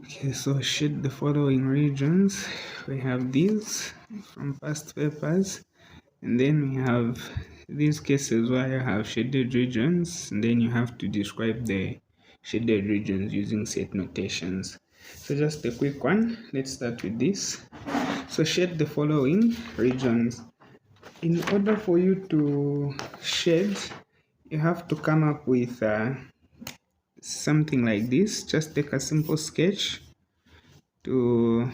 Okay, so shade the following regions. We have these from past papers, and then we have these cases where you have shaded regions, and then you have to describe the shaded regions using set notations. So just a quick one. Let's start with this. So shade the following regions. In order for you to shade, you have to come up with something like this. Just take a simple sketch to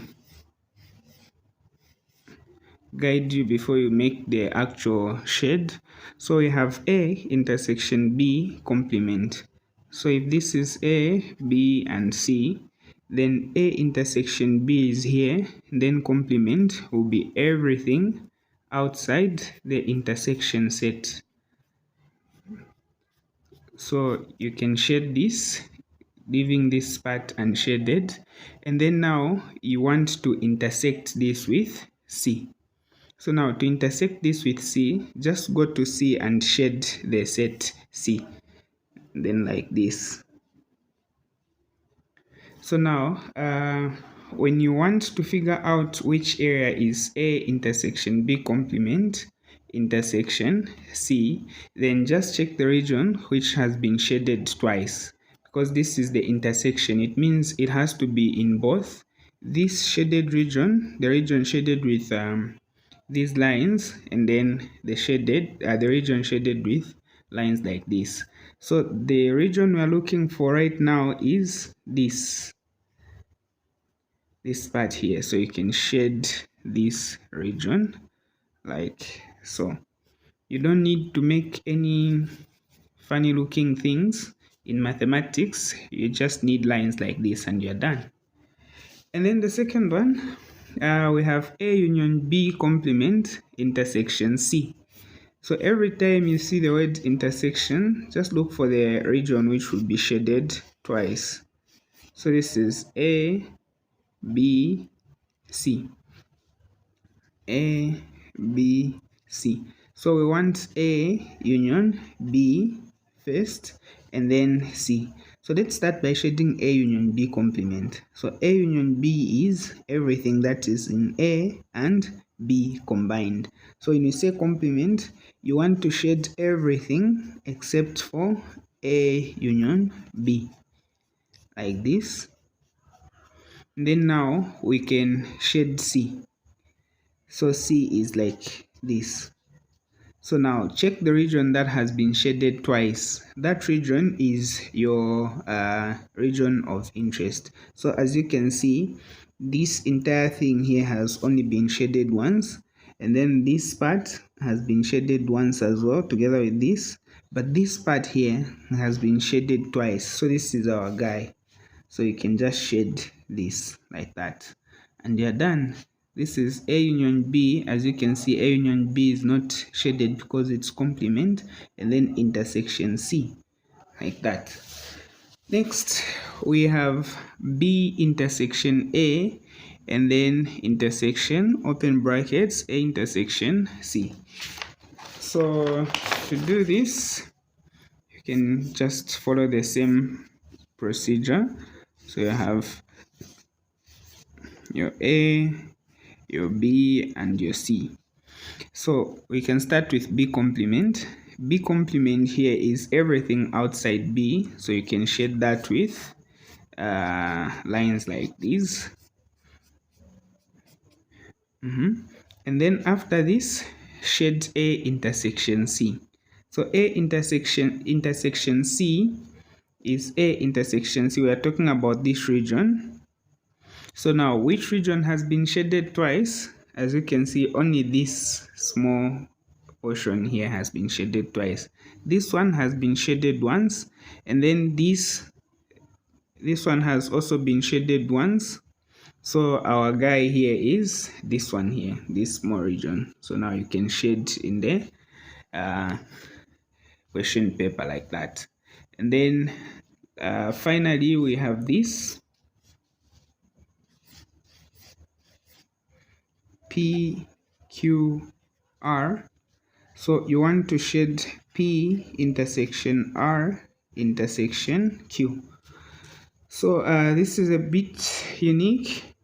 guide you before you make the actual shade. So we have A intersection B complement. So if this is A, B, and C, then A intersection B is here, then complement will be everything outside the intersection set. So you can shade this, leaving this part unshaded, and then now you want to intersect this with C. So now to intersect this with C, just go to C and shade the set C, then like this. So now when you want to figure out which area is A intersection B complement intersection C, then just check the region which has been shaded twice. Because this is the intersection, it means it has to be in both this shaded region, the region shaded with these lines, and then the region shaded with lines like this. So the region we're looking for right now is this part here. So you can shade this region like so. You don't need to make any funny looking things in mathematics. You just need lines like this and you're done. And then the second one, we have A union B complement intersection C. So every time you see the word intersection, just look for the region which will be shaded twice. So this is A, B, C. A, B, C. So we want A union B first and then C. So let's start by shading A union B complement. So A union B is everything that is in A and B combined. So when you say complement, you want to shade everything except for A union B, like this. And then now we can shade C. So C is like this. So now check the region that has been shaded twice. That region is your region of interest. So as you can see, this entire thing here has only been shaded once, and then this part has been shaded once as well together with this, but this part here has been shaded twice. So this is our guy. So you can just shade this like that and you're done. This is A union B. As you can see, A union B is not shaded because it's complement, and then intersection C, like that. Next, we have B intersection A, and then intersection, open brackets, A intersection C. So to do this, you can just follow the same procedure. So you have your A, your B, and your C. So we can start with B complement. B complement here is everything outside B, so you can shade that with lines like these. And then after this, shade A intersection C. So A intersection C is A intersection C. We are talking about this region. So now, which region has been shaded twice? As you can see, only this small portion here has been shaded twice. This one has been shaded once, and then this one has also been shaded once. So our guy here is this one here, this small region. So now you can shade in the question paper like that. And then finally we have this P, Q, R. So you want to shade P intersection R intersection Q. So this is a bit unique,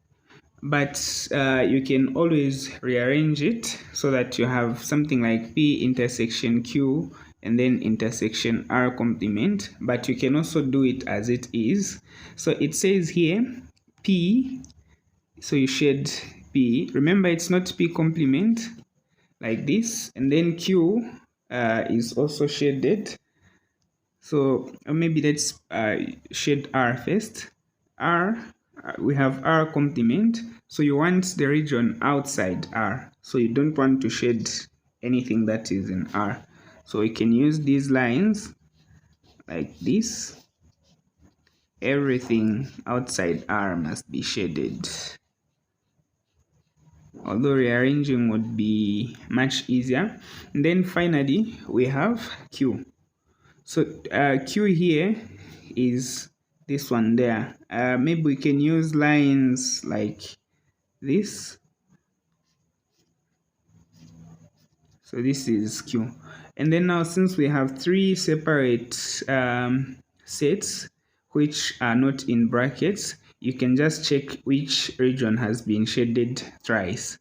but you can always rearrange it so that you have something like P intersection Q and then intersection R complement, but you can also do it as it is. So it says here P, so you shade P. Remember, it's not P complement like this, and then Q is also shaded. So maybe let's shade R first. R, we have R complement. So you want the region outside R. So you don't want to shade anything that is in R. So we can use these lines like this. Everything outside R must be shaded. Although rearranging would be much easier. And then finally, we have Q. So Q here is this one there. Maybe we can use lines like this. So this is Q. And then now, since we have three separate sets which are not in brackets, you can just check which region has been shaded thrice.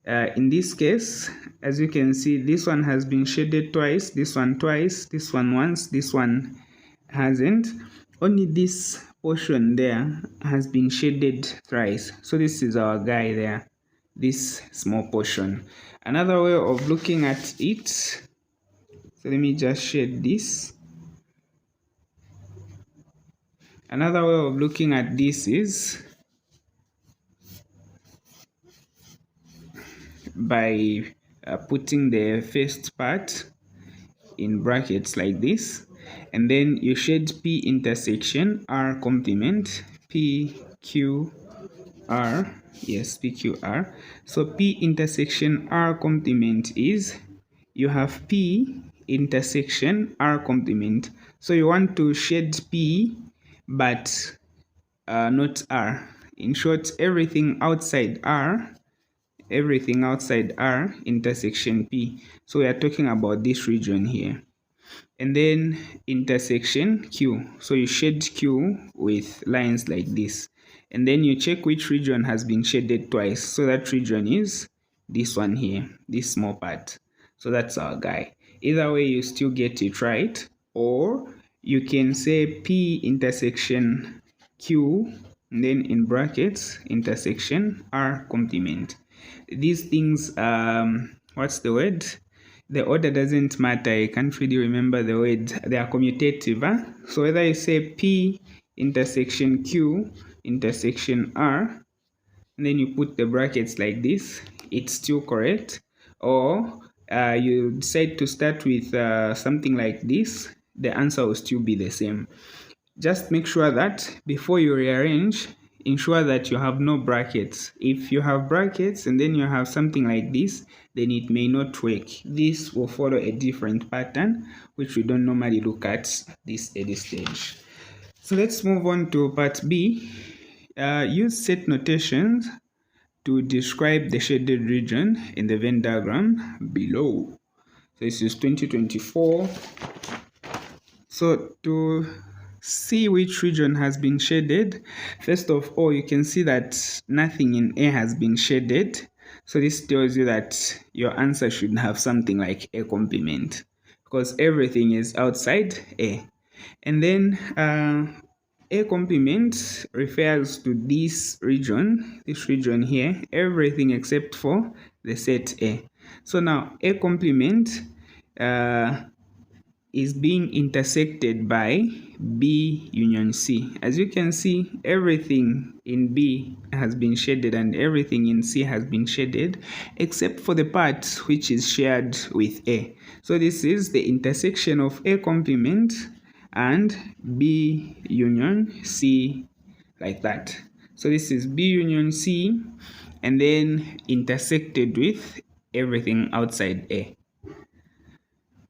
In this case, as you can see, this one has been shaded twice, this one twice, this one once, this one hasn't. Only this portion there has been shaded thrice. So this is our guy there, this small portion. Another way of looking at it, so let me just shade this. Another way of looking at this is by putting the first part in brackets like this, and then you shade P intersection R complement, PQR, yes, PQR. So P intersection R complement is, you have P intersection R complement. So you want to shade P but not R. In short, everything outside R intersection P. So we are talking about this region here. And then intersection Q. So you shade Q with lines like this. And then you check which region has been shaded twice. So that region is this one here, this small part. So that's our guy. Either way, you still get it right. Or you can say P intersection Q, and then in brackets, intersection R complement. These things, what's the word? The order doesn't matter. I can't really remember the word. They are commutative. Huh? So whether you say P intersection Q intersection R, and then you put the brackets like this, it's still correct. Or you decide to start with something like this, the answer will still be the same. Just make sure that before you rearrange, ensure that you have no brackets. If you have brackets and then you have something like this, then it may not work. This will follow a different pattern, which we don't normally look at this early stage. So let's move on to part B. Use set notations to describe the shaded region in the Venn diagram below. So this is 2024. So to see which region has been shaded, first of all, you can see that nothing in A has been shaded. So this tells you that your answer should have something like A complement, because everything is outside A. And then A complement refers to this region here, everything except for the set A. So now A complement is being intersected by B union C. As you can see, everything in B has been shaded and everything in C has been shaded, except for the part which is shared with A. So this is the intersection of A complement and B union C, like that. So this is B union C and then intersected with everything outside A.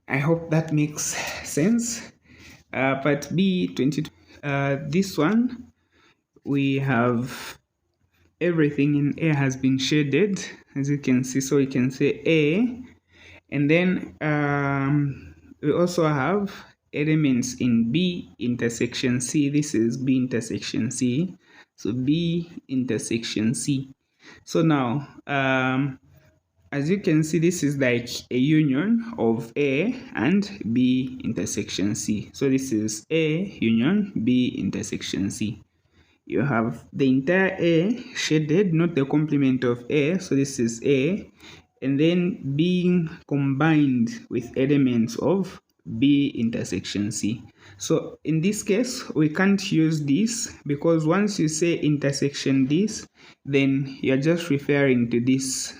I hope that makes sense. Part B, this one, we have everything in A has been shaded, as you can see. So we can say A, and then we also have elements in B intersection C. This is B intersection C. So B intersection C. So now, as you can see, this is like a union of A and B intersection C. So this is A union B intersection C. You have the entire A shaded, not the complement of A. So this is A, and then being combined with elements of B intersection C. So in this case, we can't use this because once you say intersection this, then you're just referring to this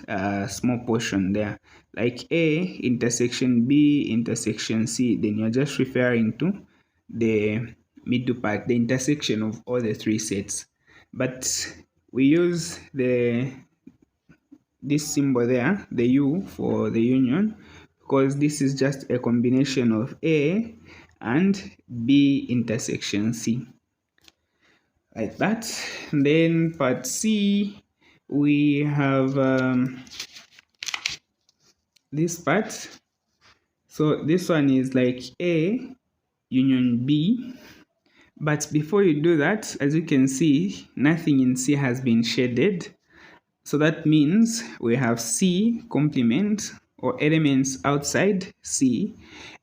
small portion there. Like A intersection B intersection C, then you're just referring to the middle part, the intersection of all the three sets. But we use this symbol there, the U for the union, because this is just a combination of A and B intersection C. Like that. And then part C, we have this part. So this one is like A union B. But before you do that, as you can see, nothing in C has been shaded. So that means we have C complement or elements outside C.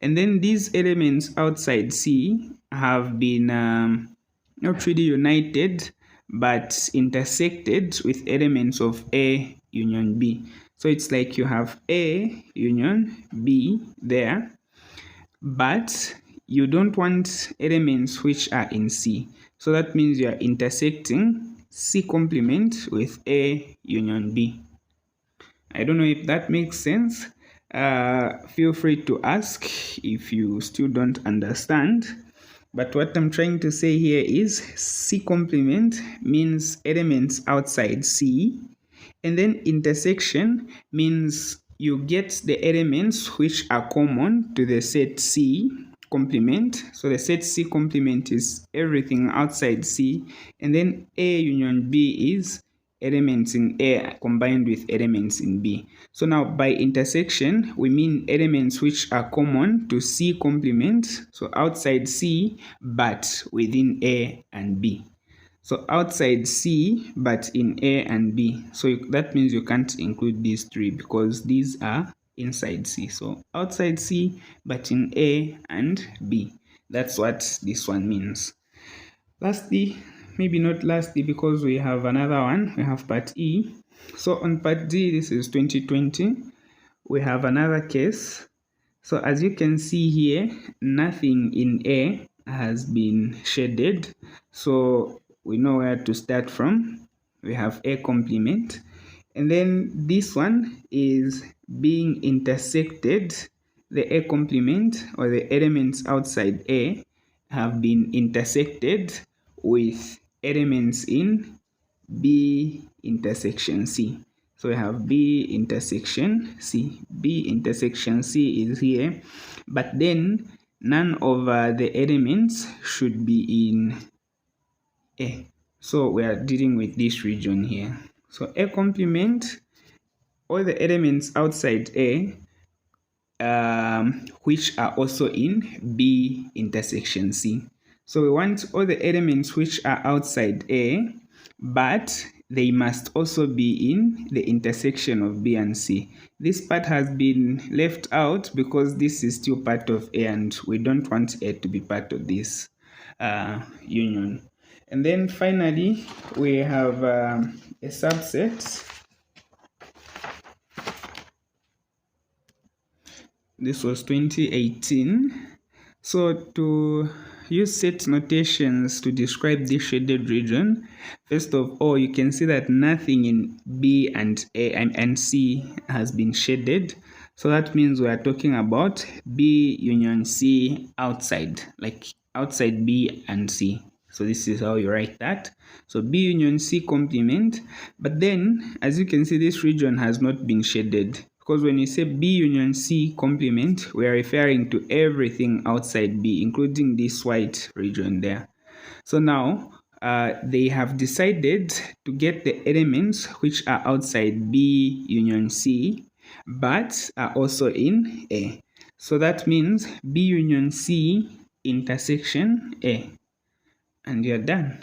And then these elements outside C have been not really united, but intersected with elements of A union B. So it's like you have A union B there, but you don't want elements which are in C. So that means you are intersecting C complement with A union B. I don't know if that makes sense. Feel free to ask if you still don't understand. But what I'm trying to say here is C complement means elements outside C, and then intersection means you get the elements which are common to the set C complement. So the set C complement is everything outside C, and then A union B is elements in A combined with elements in B. So now by intersection, we mean elements which are common to C complement, so outside C, but within A and B. So outside C, but in A and B. So that means you can't include these three because these are inside C. So outside C, but in A and B. That's what this one means. Lastly, maybe not lastly because we have another one. We have part E. So on part D, this is 2020. We have another case. So as you can see here, nothing in A has been shaded. So we know where to start from. We have A complement. And then this one is being intersected. The A complement or the elements outside A have been intersected with elements in B intersection C. So we have B intersection C. B intersection C is here, but then none of the elements should be in A. So we are dealing with this region here. So A complement, all the elements outside A, which are also in B intersection C. So we want all the elements which are outside A, but they must also be in the intersection of B and C. This part has been left out because this is still part of A and we don't want A to be part of this union. And then finally, we have a subset. This was 2018. So to use set notations to describe this shaded region, first of all, you can see that nothing in B and A and C has been shaded. So that means we are talking about B union C outside, like outside B and C. So this is how you write that. So B union C complement. But then, as you can see, this region has not been shaded. Because when you say B union C complement, we are referring to everything outside B, including this white region there. So now, they have decided to get the elements which are outside B union C, but are also in A. So that means B union C intersection A. And you're done.